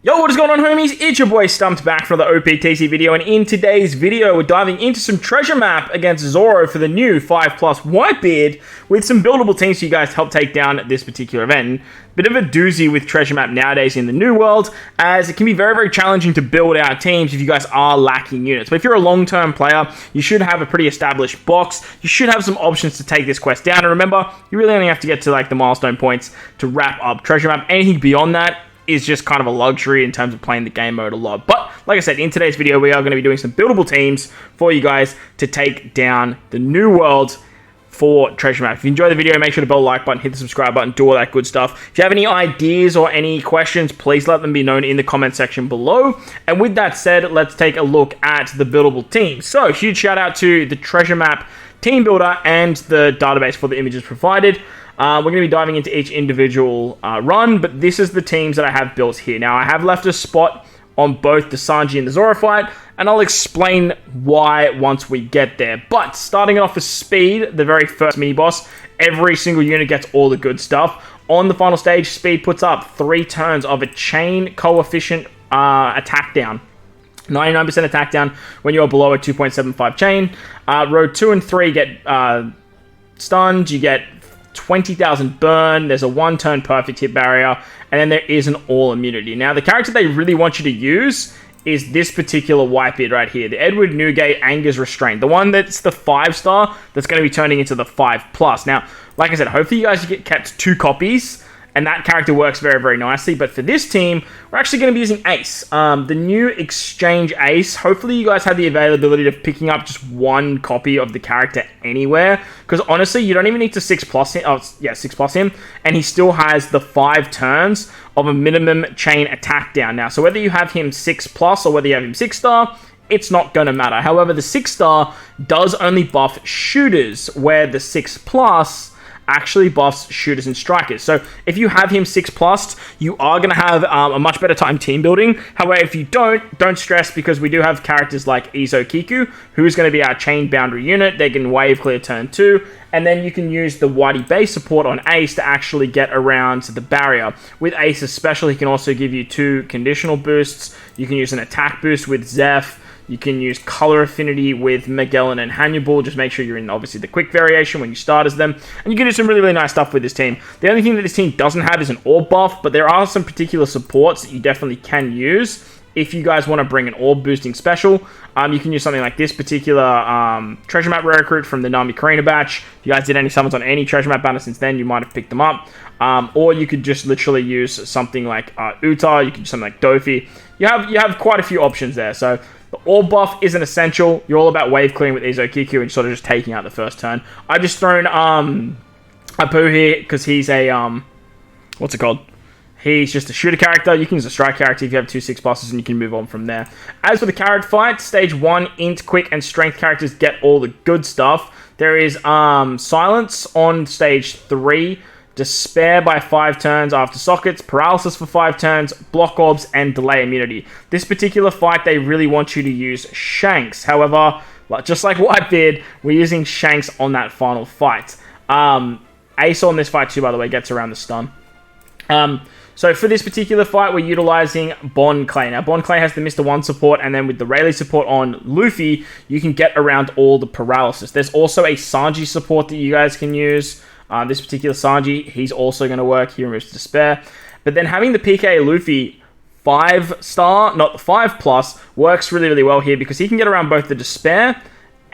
Yo, what is going on, homies? It's your boy Stumped back for the OPTC video, and in today's video, we're diving into some treasure map against Zoro for the new 5+ Whitebeard with some buildable teams for you guys to help take down this particular event. Bit of a doozy with treasure map nowadays in the new world, as it can be very, very challenging to build out teams if you guys are lacking units. But if you're a long-term player, you should have a pretty established box. You should have some options to take this quest down. And remember, you really only have to get to like the milestone points to wrap up treasure map. Anything beyond that is just kind of a luxury in terms of playing the game mode a lot. But like I said, in today's video, we are going to be doing some buildable teams for you guys to take down the new world for treasure map. If you enjoy the video, make sure to bell the like button, hit the subscribe button, do all that good stuff. If you have any ideas or any questions, please let them be known in the comment section below. And with that said, let's take a look at the buildable teams. So huge shout out to the treasure map team builder and the database for the images provided. We're going to be diving into each individual run, but this is the teams that I have built here. Now, I have left a spot on both the Sanji and the Zoro fight, and I'll explain why once we get there. But starting off with Speed, the very first mini-boss, every single unit gets all the good stuff. On the final stage, Speed puts up 3 turns of a chain coefficient attack down. 99% attack down when you're below a 2.75 chain. Row 2 and 3 get stunned. You get 20,000 burn, there's a 1-turn perfect hit barrier, and then there is an all immunity. Now, the character they really want you to use is this particular Whitebeard right here, the Edward Newgate Anger's Restraint, the one that's the 5-star that's going to be turning into the 5+. Now, like I said, hopefully you guys get kept 2 copies, and that character works very, very nicely. But for this team, we're actually going to be using Ace, the new Exchange Ace. Hopefully you guys have the availability of picking up just 1 copy of the character anywhere, because honestly, you don't even need to 6+ him. 6+ him, and he still has the 5 turns of a minimum chain attack down. Now, so whether you have him 6+ or whether you have him 6-star, it's not going to matter. However, the 6-star does only buff shooters, where the 6+ actually buffs shooters and strikers. So if you have him 6+, you are going to have a much better time team building. However, if you don't stress, because we do have characters like Izo Kiku, who's going to be our chain boundary unit. They can wave clear turn 2, and then you can use the Whitey base support on Ace to actually get around the barrier. With Ace especially, he can also give you 2 conditional boosts. You can use an attack boost with Zeph. You can use color affinity with Magellan and Hannibal. Just make sure you're in, obviously, the quick variation when you start as them. And you can do some really, really nice stuff with this team. The only thing that this team doesn't have is an orb buff, but there are some particular supports that you definitely can use if you guys want to bring an orb boosting special. You can use something like this particular treasure map rare recruit from the Nami Karina batch. If you guys did any summons on any treasure map banner since then, you might have picked them up. Or you could just literally use something like Uta. You could use something like Dofi. You have quite a few options there. So the orb buff isn't essential. You're all about wave clearing with Izo Kiku and sort of just taking out the first turn. I've just thrown Apu here because he's a what's it called? He's just a shooter character. You can use a strike character if you have 2 6+, and you can move on from there. As for the carrot fight, stage 1, int, quick, and strength characters get all the good stuff. There is silence on stage 3. Despair by 5 turns after sockets, paralysis for 5 turns, block orbs, and delay immunity. This particular fight, they really want you to use Shanks. However, just like Whitebeard, we're using Shanks on that final fight. Ace on this fight too, by the way, gets around the stun. So for this particular fight, we're utilizing Bon Clay. Now, Bon Clay has the Mr. 1 support, and then with the Rayleigh support on Luffy, you can get around all the paralysis. There's also a Sanji support that you guys can use. This particular Sanji, he's also going to work. He removes Despair. But then having the PK Luffy 5-star, not the 5+, works really, really well here because he can get around both the Despair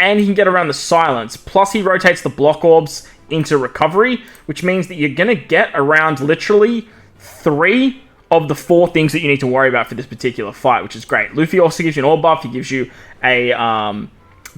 and he can get around the Silence. Plus, he rotates the block orbs into Recovery, which means that you're going to get around literally 3 of the 4 things that you need to worry about for this particular fight, which is great. Luffy also gives you an orb buff. He gives you a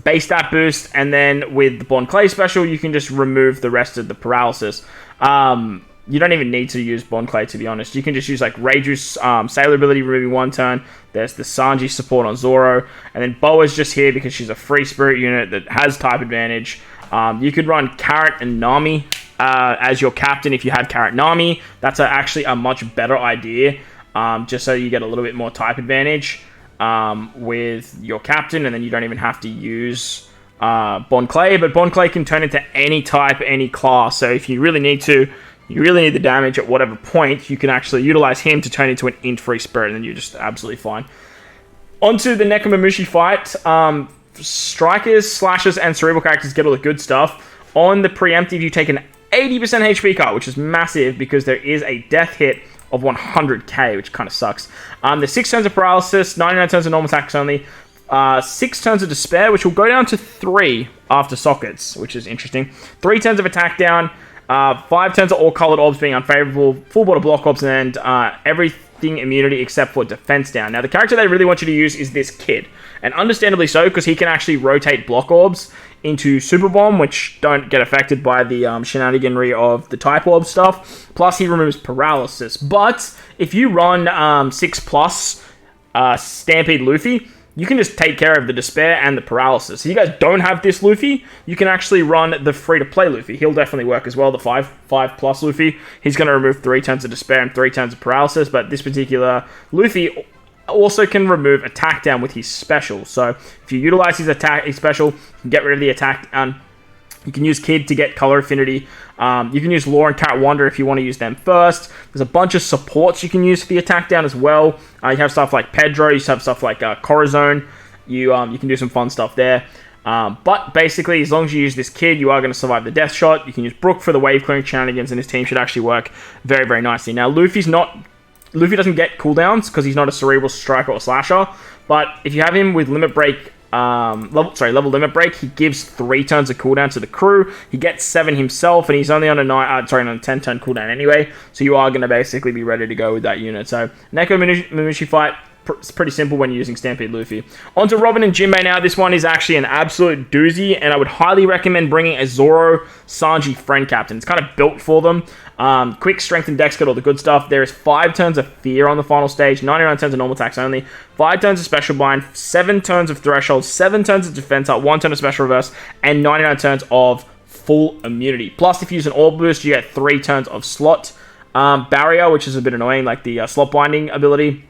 base stat boost, and then with the Bon Clay special, you can just remove the rest of the paralysis. You don't even need to use Bon Clay, to be honest. You can just use like Ray Juice, Sailor ability, removing 1 turn. There's the Sanji support on Zoro, and then Boa's just here because she's a free spirit unit that has type advantage. You could run Carrot and Nami as your captain if you have Carrot Nami. That's actually a much better idea, just so you get a little bit more type advantage with your captain, and then you don't even have to use Bon Clay. But Bon Clay can turn into any type, any class. So if you really need to, you really need the damage at whatever point, you can actually utilize him to turn into an int free spirit, and then you're just absolutely fine. Onto the Nekomamushi fight. Strikers, slashers, and cerebral characters get all the good stuff. On the preemptive, you take an 80% HP cut, which is massive because there is a death hit of 100k, which kind of sucks. There's 6 turns of paralysis, 99 turns of normal attacks only, 6 turns of despair, which will go down to 3 after sockets, which is interesting. 3 turns of attack down, 5 turns of all colored orbs being unfavorable, full border block orbs, and everything immunity except for defense down. Now, the character they really want you to use is this kid, and understandably so, because he can actually rotate block orbs into Super Bomb, which don't get affected by the shenaniganry of the Type Orb stuff. Plus, he removes paralysis. But if you run 6+ Stampede Luffy, you can just take care of the despair and the paralysis. So you guys don't have this Luffy, you can actually run the free-to-play Luffy. He'll definitely work as well, the 5+ Luffy. He's going to remove 3 turns of despair and 3 turns of paralysis, but this particular Luffy also can remove attack down with his special. So if you utilize his special, you can get rid of the attack down. You can use Kid to get color affinity. You can use Law and Cat Wonder if you want to use them first. There's a bunch of supports you can use for the attack down as well. You have stuff like Pedro. You have stuff like Corazon. You can do some fun stuff there. But basically, as long as you use this Kid, you are going to survive the death shot. You can use Brook for the wave clearing shenanigans, and his team should actually work very, very nicely. Now, Luffy doesn't get cooldowns because he's not a cerebral striker or slasher. But if you have him with limit break, level limit break, he gives 3 turns of cooldown to the crew. He gets 7 himself, and he's only on a 10 turn cooldown anyway. So you are going to basically be ready to go with that unit. So Nekomamushi fight. It's pretty simple when you're using Stampede Luffy. On to Robin and Jinbe now. This one is actually an absolute doozy, and I would highly recommend bringing a Zoro Sanji friend captain. It's kind of built for them. Quick, strength, and dex get all the good stuff. There is 5 turns of fear on the final stage, 99 turns of normal attacks only, 5 turns of special bind, 7 turns of threshold, 7 turns of defense up, 1 turn of special reverse, and 99 turns of full immunity. Plus, if you use an orb boost, you get 3 turns of slot barrier, which is a bit annoying, like the slot binding ability.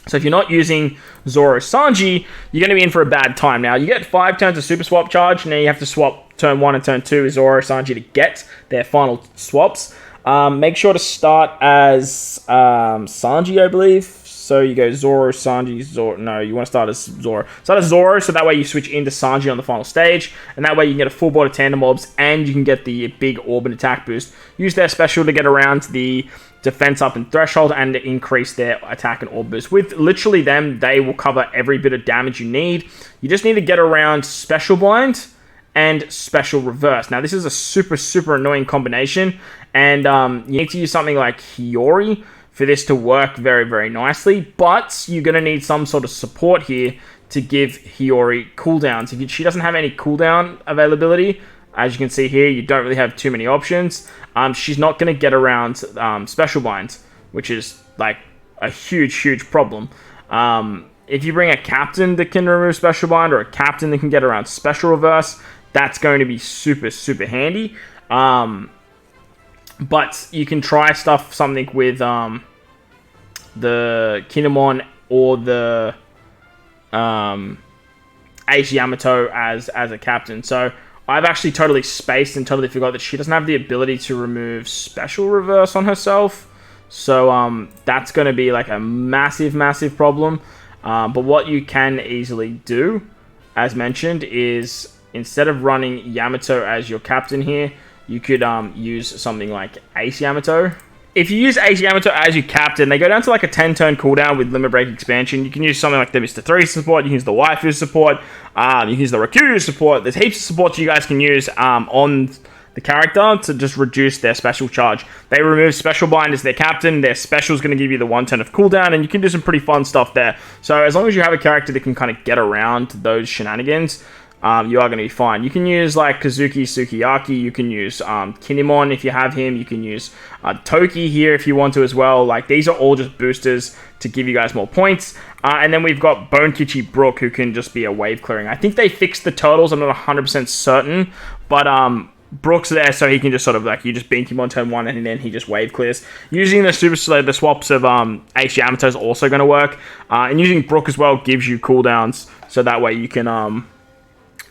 So if you're not using Zoro Sanji, you're going to be in for a bad time. Now, you get 5 turns of super swap charge. Now you have to swap turn 1 and turn 2 with Zoro Sanji to get their final swaps. Make sure to start as Sanji, I believe. So you go Zoro, Sanji, Zoro. No, you want to start as Zoro. Start as Zoro, so that way you switch into Sanji on the final stage. And that way you can get a full board of tandem orbs, and you can get the big orb and attack boost. Use their special to get around the defense up and threshold and to increase their attack and orb boost. With literally them, they will cover every bit of damage you need. You just need to get around special bind and special reverse. Now, this is a super, super annoying combination, and you need to use something like Hiyori for this to work very, very nicely, but you're going to need some sort of support here to give Hiyori cooldowns. If she doesn't have any cooldown availability, as you can see here, you don't really have too many options. She's not going to get around special binds, which is like a huge, huge problem. If you bring a captain that can remove special bind, or a captain that can get around special reverse, that's going to be super, super handy. But you can try something with the Kinemon or the Ace Yamato as a captain. So I've actually totally spaced and totally forgot that she doesn't have the ability to remove special reverse on herself. So that's going to be like a massive, massive problem. But what you can easily do, as mentioned, is instead of running Yamato as your captain here, you could use something like Ace Yamato. If you use Ace Yamato as your captain, they go down to like a 10-turn cooldown with Limit Break expansion. You can use something like the Mr. 3 support, you can use the Waifu support, you can use the Rikyu support. There's heaps of supports you guys can use on the character to just reduce their special charge. They remove special bind as their captain. Their special is going to give you the 1 turn of cooldown, and you can do some pretty fun stuff there. So as long as you have a character that can kind of get around those shenanigans, you are going to be fine. You can use like Kazuki Sukiyaki. You can use Kinemon if you have him. You can use Toki here if you want to as well. Like, these are all just boosters to give you guys more points. And then we've got Bonekichi Brook, who can just be a wave clearing. I think they fixed the turtles. I'm not 100% certain, but Brook's there, so he can just sort of like, you just bink him on turn 1 and then he just wave clears. Using the the swaps of Ace Yamato is also going to work. And using Brook as well gives you cooldowns, so that way you can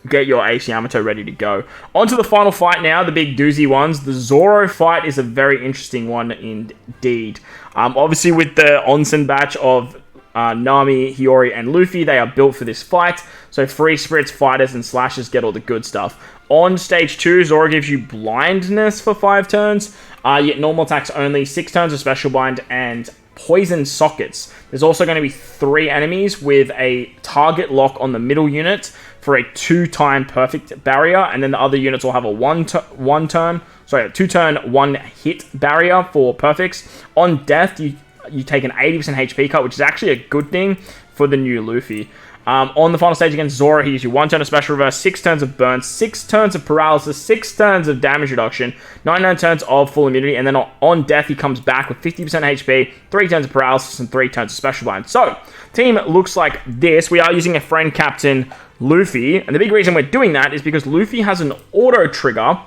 get your Ace Yamato ready to go. On to the final fight now, the big doozy ones. The Zoro fight is a very interesting one indeed. Obviously, with the Onsen batch of Nami, Hiyori, and Luffy, they are built for this fight. So free spirits, fighters, and slashers get all the good stuff. On stage 2, Zoro gives you blindness for 5 turns, yet normal attacks only, 6 turns of special bind, and poison sockets. There's also going to be 3 enemies with a target lock on the middle unit for a 2-time perfect barrier, and then the other units will have a 2-turn, 1-hit barrier for perfects. On death, you take an 80% HP cut, which is actually a good thing for the new Luffy. On the final stage against Zoro, he gives you 1 turn of special reverse, 6 turns of burn, 6 turns of paralysis, 6 turns of damage reduction, 99 turns of full immunity, and then on death, he comes back with 50% HP, 3 turns of paralysis, and 3 turns of special bind. So, team looks like this. We are using a friend captain, Luffy, and the big reason we're doing that is because Luffy has an auto trigger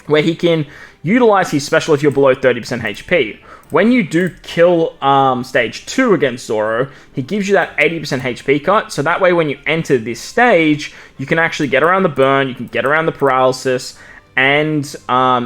where he can utilize his special if you're below 30% HP. When you do kill stage 2 against Zoro, he gives you that 80% HP cut, so that way when you enter this stage, you can actually get around the burn, you can get around the paralysis, and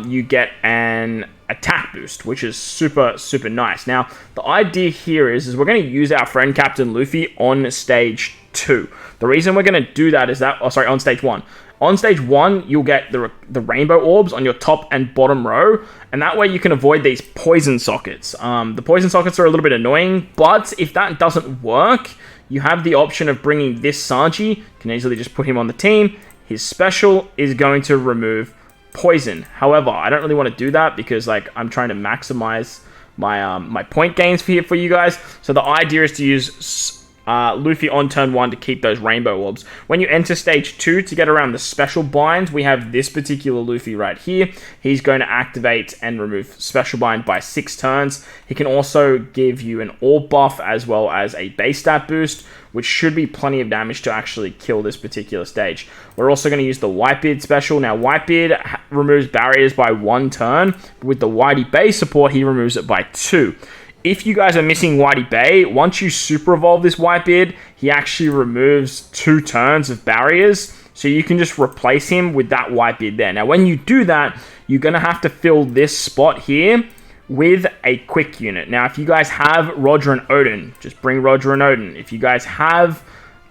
you get an attack boost, which is super, super nice. Now, the idea here is we're going to use our friend Captain Luffy on stage 2. The reason we're going to do that is that, on stage 1. On stage 1, you'll get the rainbow orbs on your top and bottom row, and that way you can avoid these poison sockets. The poison sockets are a little bit annoying, but if that doesn't work, you have the option of bringing this Sanji. You can easily just put him on the team. His special is going to remove poison. However, I don't really want to do that because I'm trying to maximize my my point gains for you guys. So the idea is to use Luffy on turn 1 to keep those rainbow orbs. When you enter stage 2 to get around the special bind, we have this particular Luffy right here. He's going to activate and remove special bind by 6 turns. He can also give you an orb buff as well as a base stat boost, which should be plenty of damage to actually kill this particular stage. We're also going to use the Whitebeard special. Now, Whitebeard removes barriers by 1 turn, but with the Whitey base support, he removes it by 2. If you guys are missing Whitey Bay, once you super evolve this Whitebeard, he actually removes 2 turns of barriers. So you can just replace him with that Whitebeard there. Now, when you do that, you're going to have to fill this spot here with a quick unit. Now, if you guys have Roger and Odin, just bring Roger and Odin. If you guys have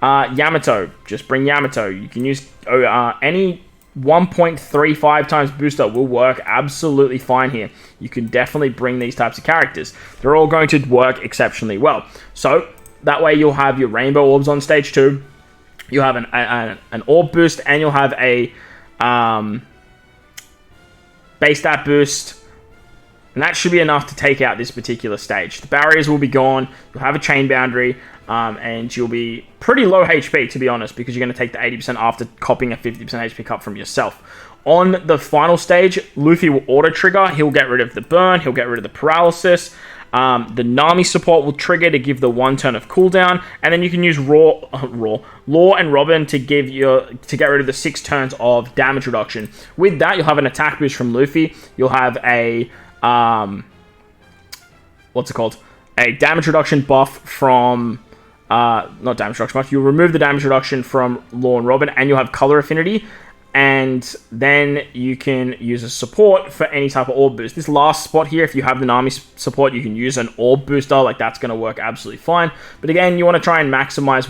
Yamato, just bring Yamato. You can use any 1.35 times booster will work absolutely fine here. You can definitely bring these types of characters. They're all going to work exceptionally well. So that way you'll have your rainbow orbs on stage 2. You'll have an orb boost, and you'll have a base stat boost. And that should be enough to take out this particular stage. The barriers will be gone. You'll have a chain boundary. And you'll be pretty low HP, to be honest, because you're going to take the 80% after copying a 50% HP cut from yourself. On the final stage, Luffy will auto-trigger. He'll get rid of the burn. He'll get rid of the paralysis. The Nami support will trigger to give the 1 turn of cooldown. And then you can use Law and Robin to get rid of the 6 turns of damage reduction. With that, you'll have an attack boost from Luffy. You'll have a... a damage reduction buff from... not damage reduction buff. You'll remove the damage reduction from Law and Robin, and you'll have color affinity. And then you can use a support for any type of orb boost. This last spot here, if you have the Nami support, you can use an orb booster. That's going to work absolutely fine. But again, you want to try and maximize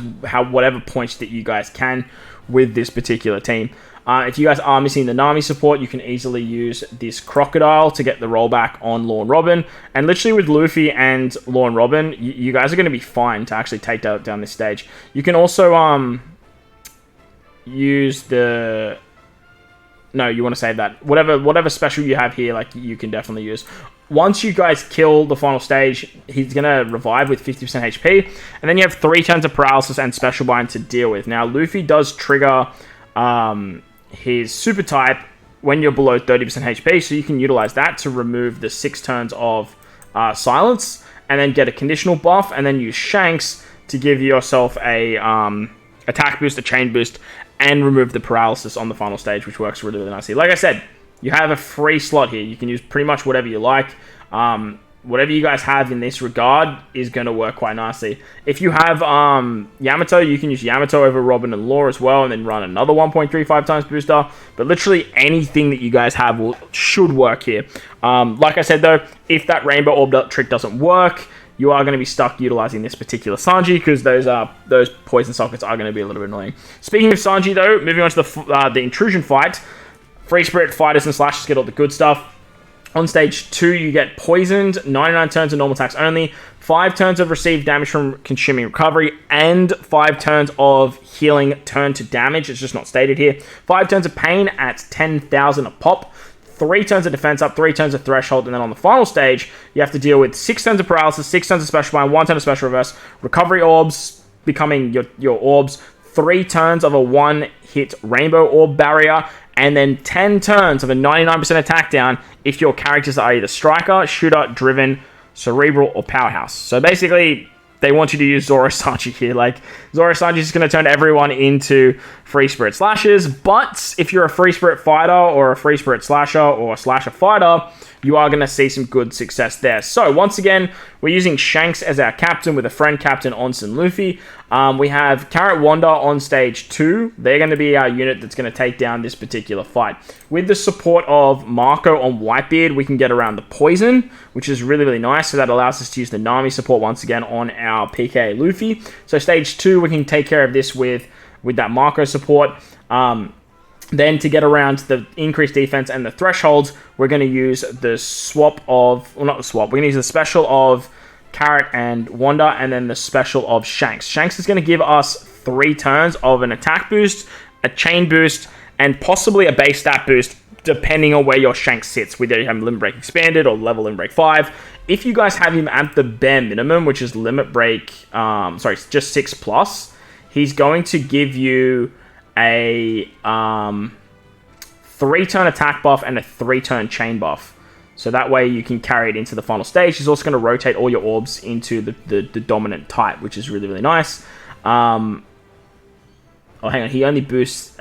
whatever points that you guys can with this particular team. If you guys are missing the Nami support, you can easily use this Crocodile to get the rollback on Law and Robin. And literally with Luffy and Law and Robin, you guys are going to be fine to actually take down this stage. You can also use the... No, you want to save that. Whatever special you have here, you can definitely use. Once you guys kill the final stage, he's going to revive with 50% HP. And then you have 3 turns of paralysis and special bind to deal with. Now, Luffy does trigger his super type when you're below 30% HP, so you can utilize that to remove the 6 turns of silence, and then get a conditional buff, and then use Shanks to give yourself a attack boost, a chain boost, and remove the paralysis on the final stage, which works really, really nicely. Like I said, you have a free slot here. You can use pretty much whatever you like. whatever you guys have in this regard is going to work quite nicely. If you have Yamato, you can use Yamato over Robin and Law as well, and then run another 1.35 times booster. But literally anything that you guys have should work here. Like I said though, if that Rainbow Orb trick doesn't work, you are going to be stuck utilizing this particular Sanji, because those poison sockets are going to be a little bit annoying. Speaking of Sanji though, moving on to the intrusion fight, Free Spirit Fighters and Slashers get all the good stuff. On stage 2, you get poisoned, 99 turns of normal attacks only, 5 turns of received damage from consuming recovery, and 5 turns of healing turn to damage. It's just not stated here. 5 turns of pain at 10,000 a pop, 3 turns of defense up, 3 turns of threshold, and then on the final stage, you have to deal with 6 turns of paralysis, 6 turns of special bind, 1 turn of special reverse, recovery orbs becoming your orbs, 3 turns of a 1-hit rainbow orb barrier, and then 10 turns of a 99% attack down if your characters are either striker, shooter, driven, cerebral, or powerhouse. So basically, they want you to use Zoro Sanji here. Like, Zoro Sanji is going to turn everyone into Free Spirit Slashers, but if you're a Free Spirit Fighter or a Free Spirit Slasher or a Slasher Fighter, you are going to see some good success there. So, once again, we're using Shanks as our captain with a friend captain, Onsen Luffy. We have Carrot Wanda on stage 2. They're going to be our unit that's going to take down this particular fight. With the support of Marco on Whitebeard, we can get around the poison, which is really, really nice. So that allows us to use the Nami support once again on our PK Luffy. So stage 2, we can take care of this with that Marco support. Then to get around the increased defense and the thresholds, we're going to use the swap of... Well, not the swap. We're going to use the special of Carrot and Wanda, and then the special of Shanks. Shanks is going to give us 3 turns of an attack boost, a chain boost, and possibly a base stat boost, depending on where your Shanks sits, whether you have Limit Break Expanded or level Limit Break 5. If you guys have him at the bare minimum, which is Limit Break... just 6+, he's going to give you a 3-turn attack buff and a 3-turn chain buff. So that way you can carry it into the final stage. He's also going to rotate all your orbs into the dominant type, which is really, really nice. Oh, hang on. He only boosts...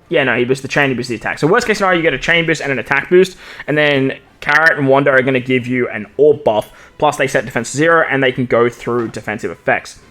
he boosts the chain, he boosts the attack. So worst case scenario, you get a chain boost and an attack boost. And then Carrot and Wanda are going to give you an orb buff. Plus they set defense to 0, and they can go through defensive effects.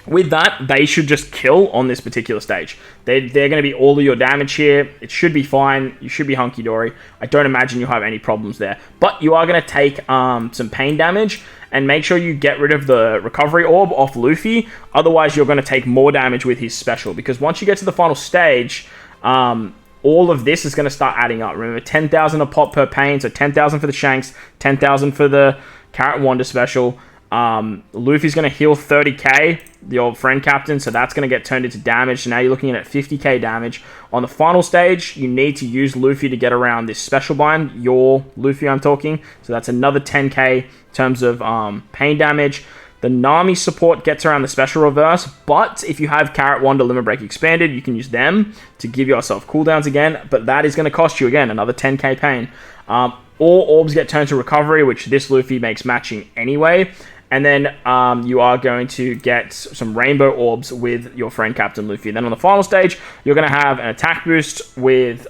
With that, they should just kill on this particular stage. They're going to be all of your damage here. It should be fine. You should be hunky-dory. I don't imagine you'll have any problems there. But you are going to take some pain damage, and make sure you get rid of the recovery orb off Luffy. Otherwise, you're going to take more damage with his special. Because once you get to the final stage, all of this is going to start adding up. Remember, 10,000 a pop per pain. So 10,000 for the Shanks, 10,000 for the Carrot Wanda special. Luffy's going to heal 30k, the old friend captain, so that's going to get turned into damage. So now you're looking at 50k damage. On the final stage, you need to use Luffy to get around this special bind. Your Luffy, I'm talking. So that's another 10k in terms of pain damage. The Nami support gets around the special reverse, but if you have Carrot Wanda Limit Break Expanded, you can use them to give yourself cooldowns again, but that is going to cost you, again, another 10k pain. All orbs get turned to recovery, which this Luffy makes matching anyway. And then you are going to get some rainbow orbs with your friend Captain Luffy. Then on the final stage, you're going to have an attack boost with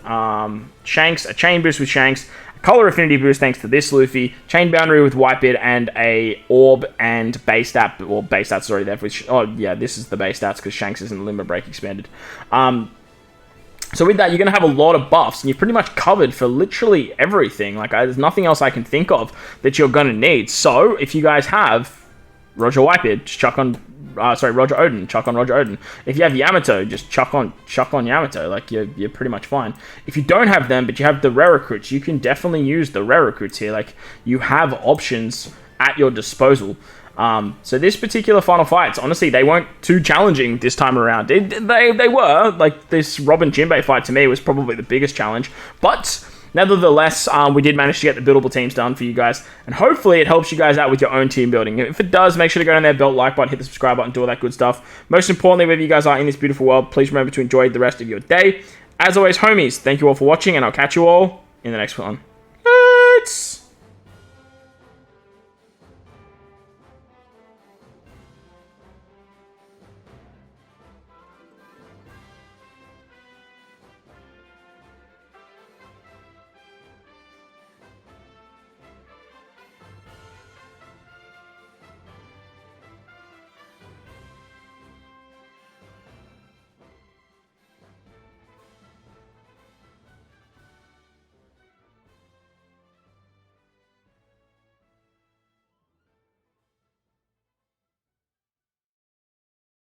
Shanks, a chain boost with Shanks, a color affinity boost thanks to this Luffy, chain boundary with Whitebeard, and a orb and base stat, or base stats already there. This is the base stats because Shanks isn't Limit Break Expanded. So with that, you're going to have a lot of buffs, and you're pretty much covered for literally everything. Like, there's nothing else I can think of that you're going to need. So, if you guys have Roger Whitebeard, just chuck on... Roger Odin, chuck on Roger Odin. If you have Yamato, just chuck on Yamato. Like, you're pretty much fine. If you don't have them, but you have the rare recruits, you can definitely use the rare recruits here. Like, you have options at your disposal. So this particular final fights, honestly, they weren't too challenging this time around. They were, like, this Robin Jinbe fight to me was probably the biggest challenge, but nevertheless, we did manage to get the buildable teams done for you guys, and hopefully it helps you guys out with your own team building. If it does, make sure to go down there, belt like button, hit the subscribe button, do all that good stuff. Most importantly, wherever you guys are in this beautiful world, please remember to enjoy the rest of your day. As always, homies, thank you all for watching, and I'll catch you all in the next one.